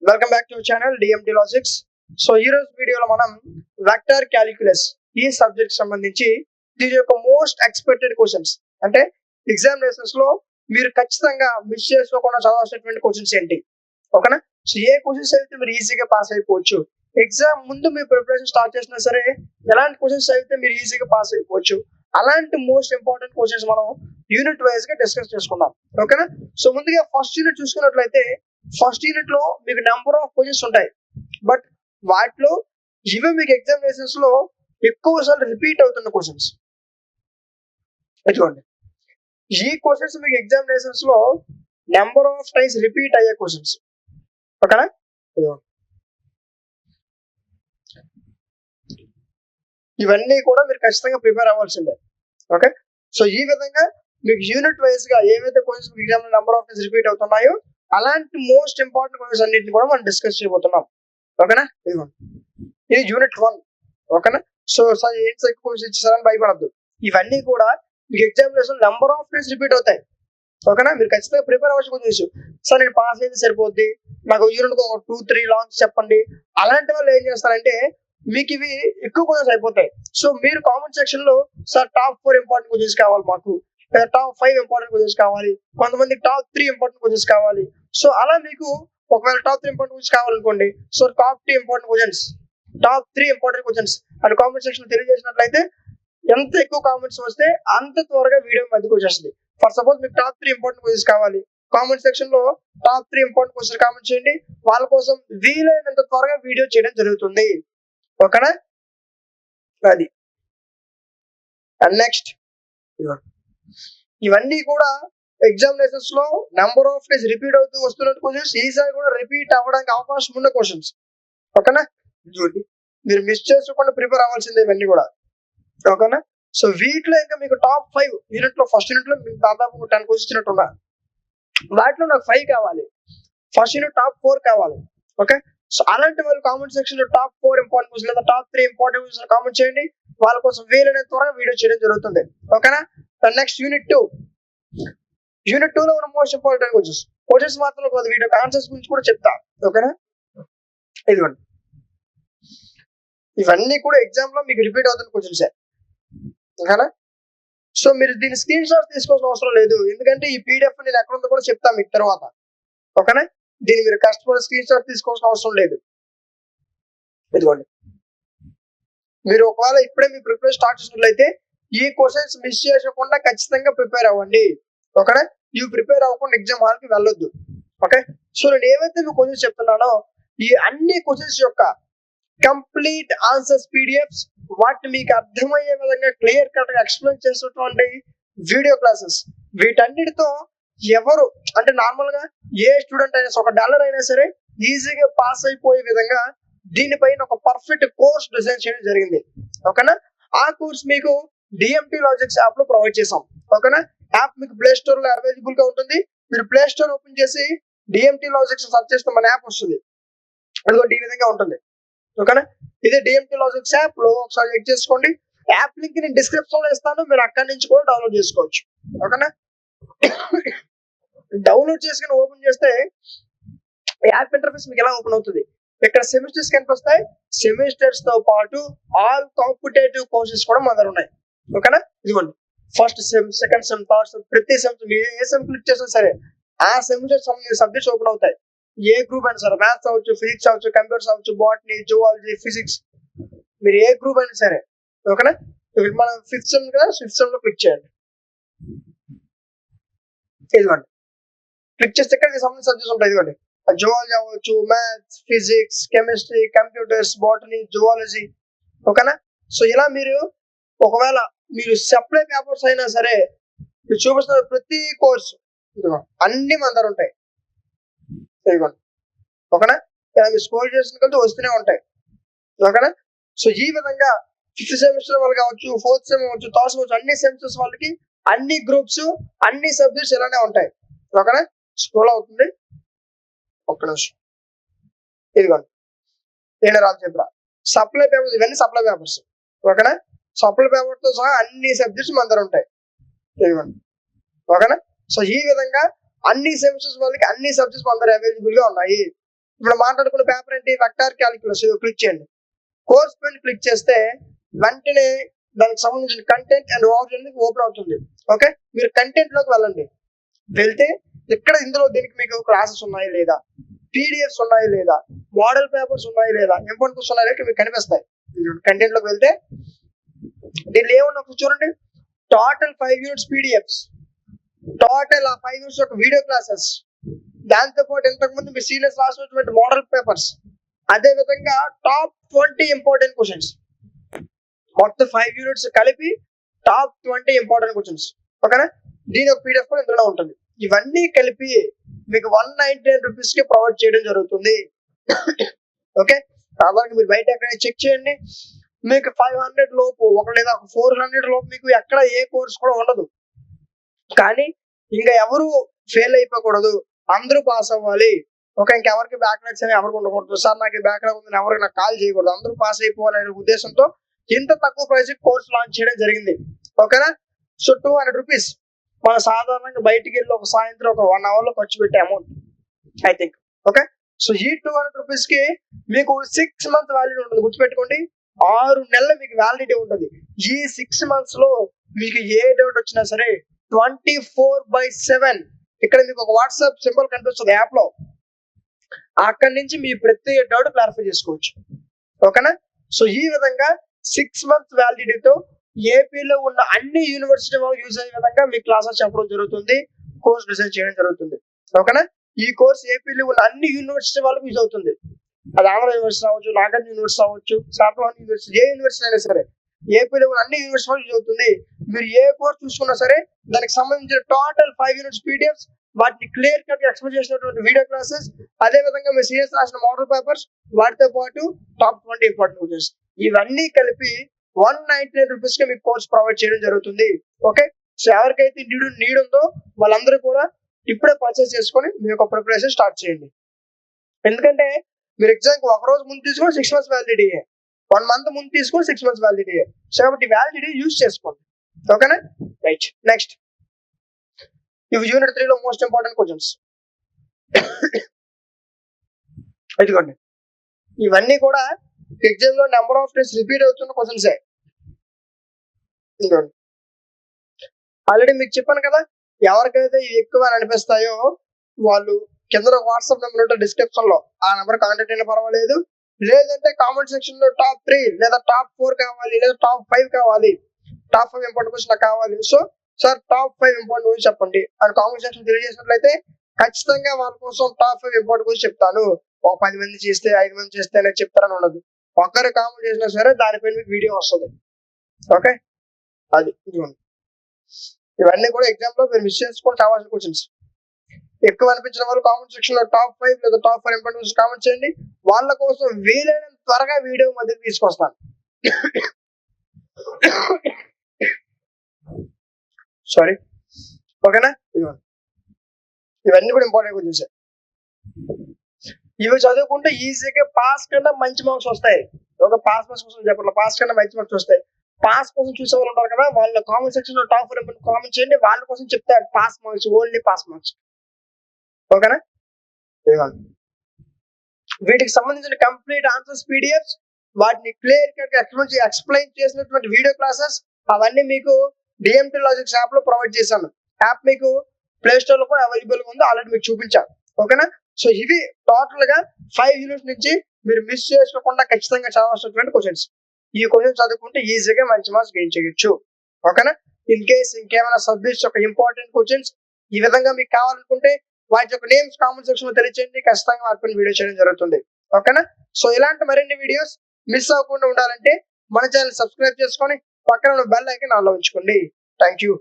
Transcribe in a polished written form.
Welcome back to channel DMT logics. So ఈ రోజు వీడియోలో మనం వెక్టర్ క్యాలిక్యులస్ ఈ సబ్జెక్ట్ సంబంధించి దీని యొక్క మోస్ట్ ఎక్స్పెక్టెడ్ క్వశ్చన్స్, అంటే ఎగ్జామినేషన్స్ లో మీరు ఖచ్చితంగా మిస్ చేసుకోకుండా చదవాల్సినటువంటి క్వశ్చన్స్ ఏంటి, ఓకేనా? సో ఏ క్వశ్చన్స్ అయితే మీరు ఈజీగా పాస్ అయిపోవచ్చు, ఎగ్జామ్ ముందు మీరు ప్రిపరేషన్ స్టార్ట్ చేసినా సరే ఎలాంటి క్వశ్చన్స్ అయితే మీరు ఈజీగా పాస్ అయిపోవచ్చు, అలాంటి మోస్ట్ ఇంపార్టెంట్ క్వశ్చన్స్ మనం యూనిట్ వైజ్ గా డిస్కస్ చేసుకుందాం, ఓకేనా? సో ముందుగా ఫస్ట్ యూనిట్ చూసుకున్నట్లయితే ఫస్ట్ యూనిట్ లో మీకు నెంబర్ ఆఫ్ క్వశ్చన్స్ ఉంటాయి, బట్ వాటిలో ఇవే మీకు ఎగ్జామినేషన్స్ లో ఎక్కువ సార్లు రిపీట్ అవుతున్న క్వశ్చన్స్. చూడండి, ఈ క్వశ్చన్స్ మీకు ఎగ్జామినేషన్స్ లో నెంబర్ ఆఫ్ టైమ్స్ రిపీట్ అయ్యే క్వశ్చన్స్, ఓకేనా? ఇవన్నీ కూడా మీరు ఖచ్చితంగా ప్రిపేర్ అవ్వాల్సిందే, ఓకే? సో ఈ విధంగా మీకు యూనిట్ వైజ్ గా ఏవైతే questions exam number of times repeat అవుతున్నాయో అలాంటి మోస్ట్ ఇంపార్టెంట్ క్వశ్చన్స్ అన్నింటిని కూడా మనం డిస్కస్ చేయబోతున్నాం, ఓకేనా? ఇది యూనిట్ 1, ఓకేనా? సో సార్ ఏంటి ఎక్కువ క్వశ్చన్స్ ఇచ్చారని భయపడద్దు, ఇవన్నీ కూడా మీకు examination number of times repeat అవుతాయి, ఓకేనా? మీరు ఖచ్చితంగా ప్రిపేర్ అవ్వచ్చు. క్వశ్చన్స్ సార్ నేను పాస్ అయితే సరిపోద్ది, నాకు యూనిట్ ఒక 2-3 లాంగ్స్ చెప్పండి, అలాంటి వాళ్ళు ఏం చేస్తారంటే మీకు ఇవి ఎక్కువ క్వశ్చన్స్ అయిపోతాయి. సో మీరు కామెంట్ సెక్షన్ లో సార్ టాప్ 4 ఇంపార్టెంట్ క్వశ్చన్స్ కావాలి, మాకు టాప్ 5 ఇంపార్టెంట్ క్వశ్చన్స్ కావాలి, కొంతమంది టాప్ 3 ఇంపార్టెంట్ క్వశ్చన్స్ కావాలి. సో అలా మీకు ఒకవేళ టాప్ 3 ఇంపార్టెంట్ క్వశ్చన్స్ కావాలనుకోండి, so top 2 important questions, top 3 important questions అని కామెంట్ సెక్షన్ లో తెలియజేసినట్లయితే ఎంత ఎక్కువ కామెంట్స్ వస్తే అంత త్వరగా వీడియో మధ్యకు వచ్చేస్తుంది. ఫర్ సపోజ్ మీకు టాప్ 3 ఇంపార్టెంట్ క్వశ్చన్స్ కావాలి, కామెంట్ సెక్షన్ లో టాప్ 3 ఇంపార్టెంట్ క్వశ్చన్స్ కామెంట్ చేయండి, వాళ్ళ కోసం వీలైనంత త్వరగా వీడియో చేయడం జరుగుతుంది, ఓకేనా? అది నెక్స్ట్ ఇవన్నీ కూడా ఎగ్జామినేషన్స్ లో నెంబర్ ఆఫ్ డేస్ రిపీట్ అవుతూ వస్తున్న క్వశ్చన్స్, ఈసారి కూడా రిపీట్ అవ్వడానికి అవకాశం ఉన్న క్వశ్చన్స్, ఓకేనా? మీరు మిస్ చేసుకోకుండా ప్రిపేర్ అవ్వాల్సిందే ఇవన్నీ కూడా, ఓకేనా? సో వీటిలో ఇంకా మీకు టాప్ 5 యూనిట్ లో ఫస్ట్ యూనిట్ లో మీకు దాదాపు 10 క్వశ్చన్స్ ఇచ్చినట్టున్నా, వాటిలో నాకు 5 కావాలి, ఫస్ట్ యూనిట్ టాప్ 4 కావాలి, ఓకే? సో అలాంటి వాళ్ళు కామెంట్ సెక్షన్ లో టాప్ 4 ఇంపార్టెంట్ క్వశ్చన్ లేదా టాప్ 3 ఇంపార్టెంట్ క్వశ్చన్ కామెంట్ చేయండి, వాళ్ళ కోసం వీలైనంత త్వరగా వీడియో చేయడం జరుగుతుంది, ఓకేనా? నెక్స్ట్ యూనిట్ 2 లో ఉన్న మోస్ట్ ఇంపార్టెంట్ క్వశ్చన్స్ మాత్రం కాదు, వీడియో ఆన్సర్స్ గురించి కూడా చెప్తా, ఓకేనా? ఇదిగోండి, ఇవన్నీ కూడా ఎగ్జామ్ లో మీకు రిపీట్ అవుతున్న క్వశ్చన్స్, ఓకేనా? సో మీరు దీని స్క్రీన్ షాట్ తీసుకోవాల్సిన అవసరం లేదు, ఎందుకంటే ఈ పీడిఎఫ్ నేను ఎక్కడ ఉందో కూడా చెప్తాను మీకు తర్వాత, ఓకేనా? దీన్ని మీరు కష్టపడి స్క్రీన్ షాట్ తీసుకోవాల్సిన అవసరం లేదు. ఇదిగోండి, మీరు ఒకవేళ ఇప్పుడే మీ ప్రిపరేషన్ స్టార్ట్ చేసినట్లయితే ఈ క్వశ్చన్స్ మిస్ చేయకుండా ఖచ్చితంగా ప్రిపేర్ అవ్వండి, ఓకేనా? ఇవి ప్రిపేర్ అవ్వకుండా ఎగ్జామ్ హాల్ కి వెళ్ళొద్దు, ఓకే? సో నేను ఏవైతే మీకు క్వశ్చన్స్ చెప్తున్నానో ఈ అన్ని క్వశ్చన్స్ యొక్క కంప్లీట్ ఆన్సర్స్ పీడిఎఫ్స్, వాటిని మీకు అర్థమయ్యే విధంగా క్లియర్ కట్ గా ఎక్స్ప్లెయిన్ చేసినటువంటి వీడియో క్లాసెస్, వీటన్నిటితో ఎవరు అంటే నార్మల్ గా ఏ స్టూడెంట్ అయినా ఒక డాలర్ అయినా సరే ఈజీగా పాస్ అయిపోయే విధంగా దీనిపైన ఒక పర్ఫెక్ట్ కోర్స్ డిజైన్ చేయడం జరిగింది, ఓకేనా? ఆ కోర్స్ మీకు డిఎంటి లాజిక్స్ యాప్ లో ప్రొవైడ్ చేసాం, ఓకేనా? యాప్ మీకు ప్లే స్టోర్ లో అవైలబుల్ గా ఉంటుంది, మీరు ప్లే స్టోర్ ఓపెన్ చేసి డిఎంటి లాజిక్స్ సర్చ్ చేస్తే మన యాప్ వస్తుంది, అదిగోండి ఈ విధంగా ఉంటుంది, ఓకేనా? ఇది డిఎంటి లాజిక్స్ యాప్ లో ఒకసారి చెక్ చేసుకోండి, యాప్ లింక్ నేను డిస్క్రిప్షన్ లో ఇస్తాను, మీరు అక్కడి నుంచి కూడా డౌన్లోడ్ చేసుకోవచ్చు, ఓకేనా? డౌన్లోడ్ చేసుకుని ఓపెన్ చేస్తే యాప్ ఇంటర్ఫేస్ మీకు ఎలా ఓపెన్ అవుతుంది, ఇక్కడ సెమిస్టర్స్ కనిపిస్తాయి, సెమిస్టర్స్ తో పాటు ఆల్ కాంపిటేటివ్ కోర్సెస్ కూడా మన దగ్గర ఉన్నాయి, ఓకేనా? ఇదిగోండి first sem, second sem, third sem, ప్రతి సెమ్ మీరు ఏ సెమ్ క్లిక్ చేసినా సరే ఆ సెమిస్టర్ సంబంధించిన సబ్జెక్ట్స్ ఓపెన్ అవుతాయి, ఏ గ్రూప్ అయినా సరే, మ్యాథ్స్ అవ్వచ్చు, ఫిజిక్స్ అవ్వచ్చు, కంప్యూటర్స్ అవ్వచ్చు, బాటనీ, జువాలజీ, ఫిజిక్స్, మీరు ఏ గ్రూప్ అయినా సరే, ఓకేనా? మనం 5th సెమ్ కదా, 5th సెమ్ లో క్లిక్ చేయండి, ఇదిగోండి క్లిక్ చేస్తే ఇక్కడ సంబంధించిన సబ్జెక్ట్స్ ఉంటాయి, ఇదిగోండి జువాలజీ అవ్వచ్చు, maths, physics, chemistry, computers, botany, zoology, ఓకేనా? సో ఇలా మీరు ఒకవేళ మీరు సప్లై పేపర్స్ అయినా సరే మీరు చూపిస్తున్న ప్రతి కోర్సు అన్ని మన దగ్గర ఉంటాయి, ఇదిగోండి, ఓకేనా? ఇలా మీరు స్కోర్ చేసిన కొద్దీ వస్తూనే ఉంటాయి, ఓకేనా? సో ఈ విధంగా 5th సెమిస్టర్ వాళ్ళు కావచ్చు, 4th సెమ్ అవ్వచ్చు, 3rd సెమ్ అవ్వచ్చు, అన్ని సెమిస్టర్స్ వాళ్ళకి అన్ని గ్రూప్స్, అన్ని సబ్జెక్ట్స్ ఇలానే ఉంటాయి, ఓకేనా? స్క్రోల్ అవుతుంది, ఒక్క నిమిషం, ఇదిగోండి నేను రాజు చెప్పరా సప్లై పేపర్స్, ఇవన్నీ సప్లై పేపర్స్, ఓకేనా? సప్లై పేపర్ తో సహా అన్ని సబ్జెక్ట్స్ మన దగ్గర ఉంటాయి, ఇదిగోండి, ఓకేనా? సో ఈ విధంగా అన్ని సెమిస్టర్స్ వాళ్ళకి అన్ని సబ్జెక్ట్స్ మన దగ్గర అవైలబుల్ గా ఉన్నాయి, ఇప్పుడు మాట్లాడుకున్న పేపర్ ఏంటి, వెక్టార్ క్యాలిక్యులస్. క్లిక్ చేయండి. కోర్స్ పైన క్లిక్ చేస్తే వెంటనే దానికి సంబంధించిన కంటెంట్ అండ్ ఓవర్ ఓపెన్ అవుతుంది. ఓకే, మీరు కంటెంట్ లోకి వెళ్ళండి. వెళ్తే ఇక్కడ ఇందులో దీనికి మీకు క్లాసెస్ ఉన్నాయా లేదా, పీడిఎఫ్స్ ఉన్నాయా లేదా, మోడల్ పేపర్స్ ఉన్నాయా లేదా, ఇంపార్టెంట్ ఉన్నాయా లేదా మీకు కనిపిస్తాయి. కంటెంట్ లోకి వెళ్తే దీనిలో ఏమన్నా చూడండి, టోటల్ 5 యూనిట్స్ పీడిఎఫ్స్, టోటల్ ఆ 5 యూనిట్స్ ఒక వీడియో క్లాసెస్, దాంతో పాటు ఇంతకుముందు మీ సీనియర్స్ రాసినటువంటి మోడల్ పేపర్స్, అదే విధంగా టాప్ 20 ఇంపార్టెంట్ క్వశ్చన్స్, మొత్తం 5 యూనిట్స్ కలిపి టాప్ 20 ఇంపార్టెంట్ క్వశ్చన్స్. ఓకేనా, దీని ఒక పీడిఎఫ్ కూడా ఇందులో ఉంటుంది. ఇవన్నీ కలిపి మీకు 199 రూపీస్ కి ప్రొవైడ్ చేయడం జరుగుతుంది. ఓకే, కాబట్టి మీరు బయట ఎక్కడ చెక్ చేయండి, మీకు 500 లోపు ఒక లేదా 400 లోపు మీకు ఎక్కడ ఏ కోర్స్ కూడా ఉండదు. కానీ ఇంకా ఎవరు ఫెయిల్ అయిపోకూడదు, అందరూ పాస్ అవ్వాలి. ఓకే, ఇంకెవరికి బ్యాక్లాగ్స్ అని ఎవరికి ఉండకూడదు. సార్ నాకు బ్యాక్లాగ్ ఉంది ఎవరికి నాకు కాల్ చేయకూడదు, అందరూ పాస్ అయిపోవాలనే ఉద్దేశంతో ఇంత తక్కువ ప్రైస్ కోర్స్ లాంచ్ చేయడం జరిగింది. ఓకేనా, సో 200 రూపీస్ మన సాధారణంగా బయటికి వెళ్ళి ఒక సాయంత్రం ఒక 1 hour లో ఖర్చు పెట్టే amount I think. Okay, so ఈ 200 రూపీస్ కి మీకు 6 months వ్యాలిడిటీ ఉంటుంది. గుర్తుపెట్టుకోండి, 6 నెలలు మీకు వ్యాలిడిటీ ఉంటుంది. ఈ 6 months లో మీకు ఏ డౌట్ వచ్చినా సరే 24/7 ఇక్కడ మీకు ఒక వాట్సాప్ సింబల్ కనిపిస్తుంది యాప్ లో, అక్కడి నుంచి మీ ప్రతి డౌట్ క్లారిఫై చేసుకోవచ్చు. ఓకేనా, సో ఈ విధంగా 6 months వ్యాలిడిటీతో ఏపీలో ఉన్న అన్ని యూనివర్సిటీ వాళ్ళు యూజ్ అయ్యే విధంగా మీ క్లాసెస్ చెప్పడం జరుగుతుంది, కోర్స్ డిజైన్ చేయడం జరుగుతుంది. ఓకేనా, ఈ కోర్స్ ఏపీలో ఉన్న అన్ని యూనివర్సిటీ వాళ్ళకి యూజ్ అవుతుంది. అది ఆంధ్ర యూనివర్సిటీ అవ్వచ్చు, నాగార్జున యూనివర్సిటీ అవ్వచ్చు, శాతవాహన యూనివర్సిటీ, ఏ యూనివర్సిటీ అయినా సరే ఏపీలో ఉన్న అన్ని యూనివర్సిటీ వాళ్ళకి యూజ్ అవుతుంది. మీరు ఏ కోర్స్ చూసుకున్నా సరే దానికి సంబంధించిన టోటల్ 5 యూనిట్స్ పీడిఎఫ్స్, వాటిని క్లియర్ కట్ ఎక్స్ప్లెయిన్ చేసినటువంటి వీడియో క్లాసెస్, అదే విధంగా మీ సీరియస్ రాసిన మోడల్ పేపర్స్, వాటితో పాటు టాప్ 20 ఇంపార్టెంట్ క్వశ్చన్స్, ఇవన్నీ కలిపి 199 రూపీస్ కి మీకు కోర్స్ ప్రొవైడ్ చేయడం జరుగుతుంది. ఓకే, సో ఎవరికైతే నీడ్ ఉందో వాళ్ళందరూ కూడా ఇప్పుడే పర్చేస్ చేసుకొని మీ యొక్క ప్రిపరేషన్ స్టార్ట్ చేయండి. ఎందుకంటే మీరు ఎగ్జామ్ ఒక రోజు ముందు తీసుకొని 6 months వ్యాలిడిటీ, 1 month ముందు తీసుకొని 6 months వ్యాలిడిటీ. సో కాబట్టి వ్యాలిడిటీ యూజ్ చేసుకోండి. ఓకేనా, రైట్. నెక్స్ట్, ఇవి యూనిట్ 3 లో మోస్ట్ ఇంపార్టెంట్ క్వశ్చన్స్. ఇదిగోండి, ఇవన్నీ కూడా ఎగ్జామ్ లో నెంబర్ ఆఫ్ టైమ్స్ రిపీట్ అవుతున్న క్వశ్చన్స్. ఆల్రెడీ మీకు చెప్పాను కదా, ఎవరికైతే ఎక్కువ అని అనిపిస్తాయో వాళ్ళు కింద వాట్సాప్ నెంబర్ ఉంటుంది డిస్క్రిప్షన్ లో, ఆ నెంబర్ కాంటాక్ట్ అయినా పర్వాలేదు. లేదంటే కామెంట్ సెక్షన్ లో టాప్ 3 లేదా టాప్ 4 కావాలి, లేదా టాప్ 5 కావాలి, టాప్ 5 ఇంపార్టెంట్ క్వశ్చన్ కావాలి. So sir top 5 important question చెప్పండి అని కామెంట్ సెక్షన్ తెలియజేసినట్లయితే ఖచ్చితంగా వాళ్ళ కోసం టాప్ 5 ఇంపార్టెంట్ క్వశ్చన్ చెప్తాను. ఒక 10 మంది చేస్తే 5 మంది చేస్తే అనేది చెప్తారని ఉండదు. ఒక్కరు కామెంట్ చేసినా సరే దానిపైన మీకు వీడియో వస్తుంది. ఓకే, అది ఇవన్నీ కూడా ఎగ్జామ్ లో మీరు మిస్ చేసుకొని కావాల్సిన క్వశ్చన్స్. ఎక్కువ అనిపించిన వాళ్ళు కామెంట్ సెక్షన్ లో టాప్ 5 లేదా టాప్ 4 ఇంపార్టెంట్ కామెంట్ చేయండి. వాళ్ళ కోసం వీలైనంత త్వరగా వీడియో మధ్య తీసుకొస్తాను. సారీ, ఓకేనా, ఇవన్నీ కూడా ఇంపార్టెంట్ క్వశ్చన్స్. ఇవి చదువుకుంటే ఈజీగా పాస్ కన్నా మంచి మార్క్స్ వస్తాయి. ఒక పాస్ కోసం చెప్పట్లేదు, పాస్ కన్నా మంచి మార్క్స్ వస్తాయి. పాస్ కోసం చూసే వాళ్ళు ఉంటారు కదా, వాళ్ళ కామెంట్ సెక్షన్ లో టాప్ 4 కామెంట్ చేయండి. వాళ్ళ కోసం చెప్తారు pass marks, only pass marks. ఓకేనా, వీటికి సంబంధించిన కంప్లీట్ ఆన్సర్స్ పీడిఎఫ్స్, వాటిని క్లియర్ కట్ ఎక్స్ప్లెయిన్ చేసినటువంటి వీడియో క్లాసెస్ అవన్నీ మీకు డిఎంటీ లాజిక్స్ యాప్ లో ప్రొవైడ్ చేశాను. యాప్ మీకు ప్లే స్టోర్ లో కూడా అవైలబుల్ గా ఉంది, ఆల్రెడీ మీకు చూపించాను. ఓకేనా, సో ఇవి టోటల్ గా 5 యూనిట్స్ నుంచి మీరు మిస్ చేసుకోకుండా ఖచ్చితంగా చదవాల్సినటువంటి క్వశ్చన్స్. ఈ క్వశ్చన్స్ చదువుకుంటే ఈజీగా మంచి మార్క్స్ గెయిన్ చేయొచ్చు. ఓకేనా, ఇన్ కేస్ ఇంకేమైనా సబ్జెక్ట్స్ యొక్క ఇంపార్టెంట్ క్వశ్చన్స్ ఈ విధంగా మీకు కావాలనుకుంటే వాటి యొక్క నేమ్స్ కామెంట్ సెక్షన్ లో తెలియచేయండి, ఖచ్చితంగా వాటిపైన వీడియో చేయడం జరుగుతుంది. ఓకేనా, సో ఇలాంటి మరిన్ని వీడియోస్ మిస్ అవ్వకుండా ఉండాలంటే మన ఛానల్ సబ్స్క్రైబ్ చేసుకొని పక్కన బెల్ ఐకాన్ ఆన్ లో ఉంచుకోండి. Thank you.